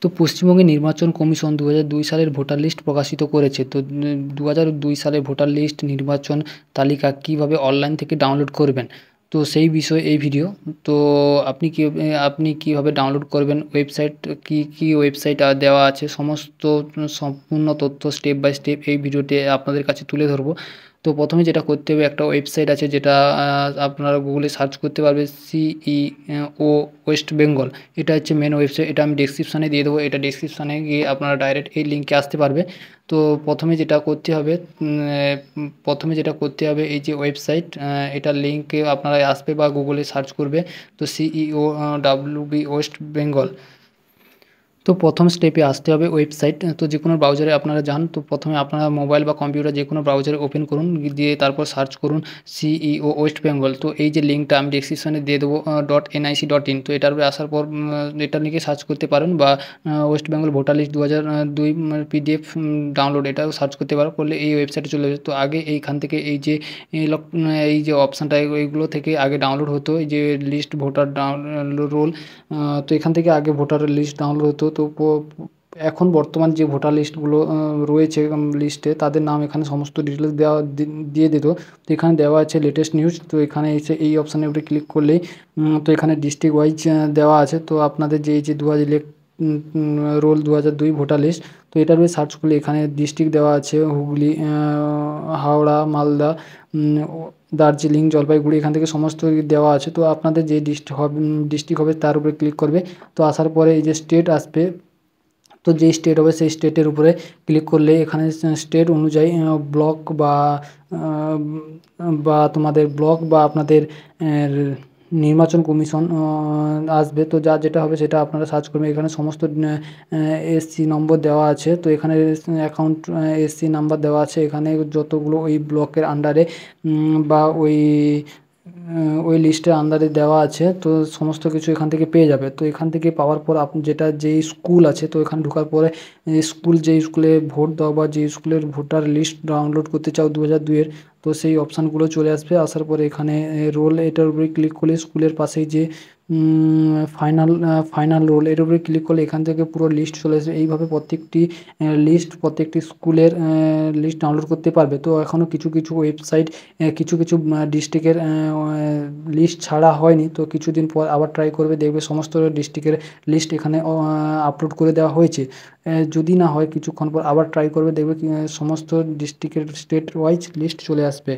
তো পশ্চিমবঙ্গে নির্বাচন কমিশন 2002 সালের ভোটার লিস্ট প্রকাশিত করেছে। তো 2002 সালের ভোটার লিস্ট নির্বাচন তালিকা কীভাবে অনলাইন থেকে ডাউনলোড করবেন, তো সেই বিষয়ে এই ভিডিও। তো আপনি কীভাবে ডাউনলোড করবেন, ওয়েবসাইট কী ওয়েবসাইট দেওয়া আছে, সমস্ত সম্পূর্ণ তথ্য স্টেপ বাই স্টেপ এই ভিডিওতে আপনাদের কাছে তুলে ধরবো। তো প্রথমে যেটা করতে হবে, একটা ওয়েবসাইট আছে যেটা আপনারা গুগলে সার্চ করতে পারবে, সিইও ওয়েস্ট বেঙ্গল। এটা হচ্ছে মেন ওয়েবসাইট, এটা আমি ডেসক্রিপশানে দিয়ে দেবো। এটা ডেসক্রিপশানে গিয়ে আপনারা ডাইরেক্ট এই লিঙ্কে আসতে পারবে। তো প্রথমে যেটা করতে হবে এই যে ওয়েবসাইট, এটার লিঙ্কে আপনারা আসবে বা গুগলে সার্চ করবে। তো সিইও ডাব্লিউবি ওয়েস্ট বেঙ্গল। তো প্রথম স্টেপে আসতে হবে ওয়েবসাইট। তো যে কোনো ব্রাউজারে আপনারা যান, তো প্রথমে আপনারা মোবাইল বা কম্পিউটার যে কোনো ব্রাউজারে ওপেন করুন, দিয়ে তারপর সার্চ করুন সিইও ওয়েস্ট বেঙ্গল। তো এই যে লিঙ্কটা আমি ডেসক্রিপশনে দিয়ে দেবো, .nic.in। তো এটার উপরে আসার পর এটা লিখে সার্চ করতে পারেন, বা West Bengal voter list 2002 PDF download, এটাও সার্চ করতে পারো, করলে এই ওয়েবসাইটে চলে যাবে। তো আগে এইখান থেকে এই যে অপশানটা, এইগুলো থেকে আগে ডাউনলোড হতো, এই যে লিস্ট ভোটার রোল। তো এখান থেকে আগে ভোটারের লিস্ট ডাউনলোড হতো। তো এখন বর্তমান যে ভোটার লিস্টগুলো রয়েছে লিস্টে, তাদের নাম এখানে সমস্ত ডিটেলস দিয়ে দিত। তো এখানে দেওয়া আছে লেটেস্ট নিউজ। তো এখানে এসে এই অপশানের উপরে ক্লিক করলেই তো এখানে ডিস্ট্রিক্ট ওয়াইজ দেওয়া আছে। তো আপনাদের যে এই যে রোল 2002 ভোটার লিস্ট, তো এটার উপরে সার্চ করলে এখানে ডিস্ট্রিক্ট দেওয়া আছে, হুগলি, হাওড়া, মালদা, দার্জিলিং, জলপাইগুড়ি, এখান থেকে সমস্ত দেওয়া আছে। তো আপনাদের যে ডিস্ট্রিক্ট হবে তার উপরে ক্লিক করবে। তো আসার পরে এই যে স্টেট আসবে, তো যেই স্টেট হবে সেই স্টেটের উপরে ক্লিক করলে এখানে স্টেট অনুযায়ী ব্লক বা তোমাদের ব্লক বা আপনাদের নির্বাচন কমিশন আসবে। তো যেটা হবে সেটা আপনারা সার্চ করবেন। এখানে সমস্ত এসসি নম্বর দেওয়া আছে। তো এখানে অ্যাকাউন্ট এসসি নাম্বার দেওয়া আছে। এখানে যতগুলো ওই ব্লকের আন্ডারে বা ওই লিস্টের আন্ডারে দেওয়া আছে, তো সমস্ত কিছু এখান থেকে পেয়ে যাবে। তো এখান থেকে পাওয়ার পর আপনি যেই স্কুল আছে, তো এখানে ঢোকার পরে যেই স্কুলে ভোট দাও বা যে স্কুলের ভোটার লিস্ট ডাউনলোড করতে চাও 2002-এর, তো সেই অপশানগুলো চলে আসবে। আসার পরে এখানে রোল, এটার উপরে ক্লিক করলে স্কুলের পাশেই যে ফাইনাল রোল, এর উপরে ক্লিক করলে এখান থেকে পুরো লিস্ট চলে আসবে। এইভাবে প্রত্যেকটি স্কুলের লিস্ট ডাউনলোড করতে পারবে। তো এখনও কিছু ওয়েবসাইট কিছু ডিস্ট্রিক্টের লিস্ট ছাড়া হয়নি। তো কিছুদিন পর আবার ট্রাই করবে, দেখবে সমস্ত ডিস্ট্রিক্টের লিস্ট এখানে আপলোড করে দেওয়া হয়েছে। যদি না হয় কিছুক্ষণ পর আবার ট্রাই করবে, দেখবে সমস্ত ডিস্ট্রিক্টের স্টেট ওয়াইজ লিস্ট চলে আসবে।